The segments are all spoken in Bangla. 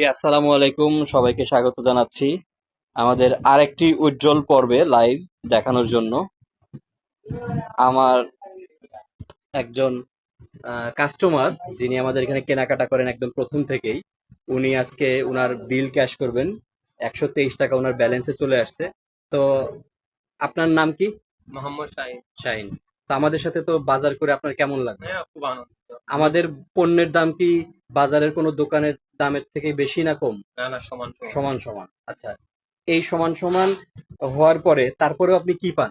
আসসালামু আলাইকুম, সবাইকে স্বাগত জানাচ্ছি আমাদের আরেকটি উজ্জ্বল পর্বে লাইভ দেখানোর জন্য। আমার একজন কাস্টমার যিনি আমাদের এখানে কেনাকাটা করেন একদম প্রথম থেকেই, উনি আজকে উনার বিল ক্যাশ করবেন। 123 টাকা ওনার ব্যালেন্সে চলে আসছে। তো আপনার নাম কি? মোহাম্মদ শাহিন। শাহিন। তো আমাদের সাথে তো বাজার করে আপনার কেমন লাগবে? হ্যাঁ, খুব আনন্দিত। আমাদের পণ্যের দাম কি বাজারের কোনো দোকানের দামের থেকে বেশি না কম? না, না, সমান সমান। সমান সমান। আচ্ছা, এই সমান সমান হওয়ার পরে তারপরেও আপনি কি পান?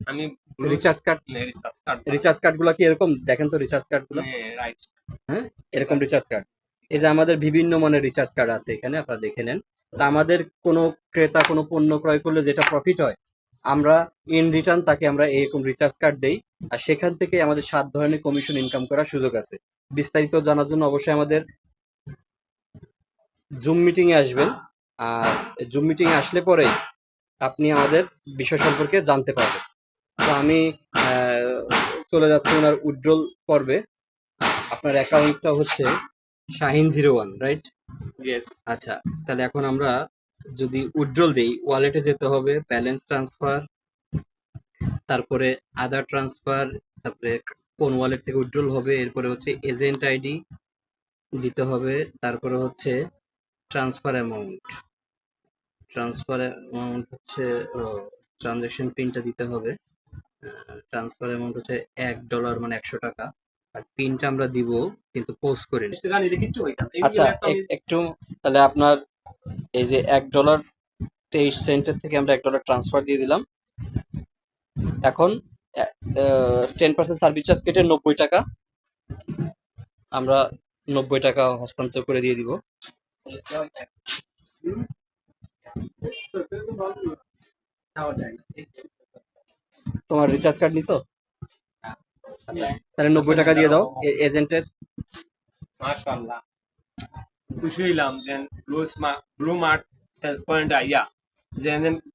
আমি recharge card. Research card recharge card গুলা কি এরকম? দেখেন তো রিচার্জ কার্ড গুলো। রাইট। হ্যাঁ, ঠিক এরকম আছে। Recharge card. এই যে আমাদের বিভিন্ন মানের রিচার্জ কার্ড আছে এখানে, আপনারা দেখে নেন। তা আমাদের কোনো ক্রেতা কোনো পণ্য ক্রয় করলে যেটা প্রফিট হয়, আমরা ইন রিটার্ন তাকে আমরা এরকম রিচার্জ কার্ড দেই। আর সেখান থেকে আমাদের 7 ধরনের কমিশন ইনকাম করার সুযোগ আছে। বিস্তারিত জানার জন্য অবশ্যই আমাদের জুম মিটিং এ আসবেন। আর জুম মিটিং এ আসলে পরেই আপনি আমাদের বিষয় সম্পর্কে জানতে পারবেন। তো আমি চলে যাচ্ছি ওনার উইথড্রল পর্বে। আপনার অ্যাকাউন্টটা হচ্ছে শাহিন01, রাইট? ইয়েস। আচ্ছা, তাহলে এখন আমরা যদি উইথড্রল দেই, ওয়ালেটে যেতে হবে, ব্যালেন্স ট্রান্সফার, তারপরে আদার ট্রান্সফার, তারপরে কোন ওয়ালেট থেকে উইথড্রল হবে, এরপরে হচ্ছে এজেন্ট আইডি দিতে হবে, তারপরে হচ্ছে ট্রান্সফার অ্যামাউন্ট। ট্রান্সফার অ্যামাউন্ট হচ্ছে ট্রানজাকশন পিনটা দিতে হবে। ট্রান্সফার অ্যামাউন্ট হচ্ছে $1, মানে 100 টাকা। আর পিনটা আমরা দিব, কিন্তু পোস্ট করে নিই। আচ্ছা, একটু তাহলে আপনার এই যে $1.23 থেকে আমরা $1 ট্রান্সফার দিয়ে দিলাম। এখন 10% সার্ভিস চার্জ কেটে 90 টাকা, আমরা 90 টাকা হস্তান্তর করে দিয়ে দিব। তোমার রিচার্জ কার্ড নিছো? তাহলে 90 টাকা দিয়ে দাও এজেন্টের। মাশাআল্লাহ, খুশি হইলাম যে ব্লু মার্ট সেলস পয়েন্ট আইয়া যে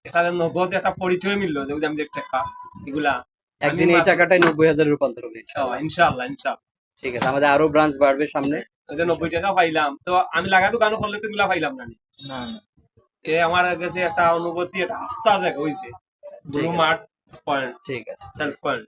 এটা যেন নগদ একটা পরিচয় মিললো, যে আমি যে টাকা এগুলা আমি একদিন এই টাকাটাই 90,000 রূপান্তর হবে ইনশাআল্লাহ। ইনশাআল্লাহ ইনশাআল্লাহ। ঠিক আছে, আমাদের আরো ব্রাঞ্চ বাড়বে সামনে। ওই যে 90 টাকা পাইলাম, তো আমি লাগা দোকানও করলে তো এগুলা পাইলাম না। না না, এ আমার কাছে একটা অনুভূতি, একটা আস্থা জায়গা হইছে ঠিক ব্লু আছে, মার্ট পয়েন্ট ঠিক আছে। Sales point.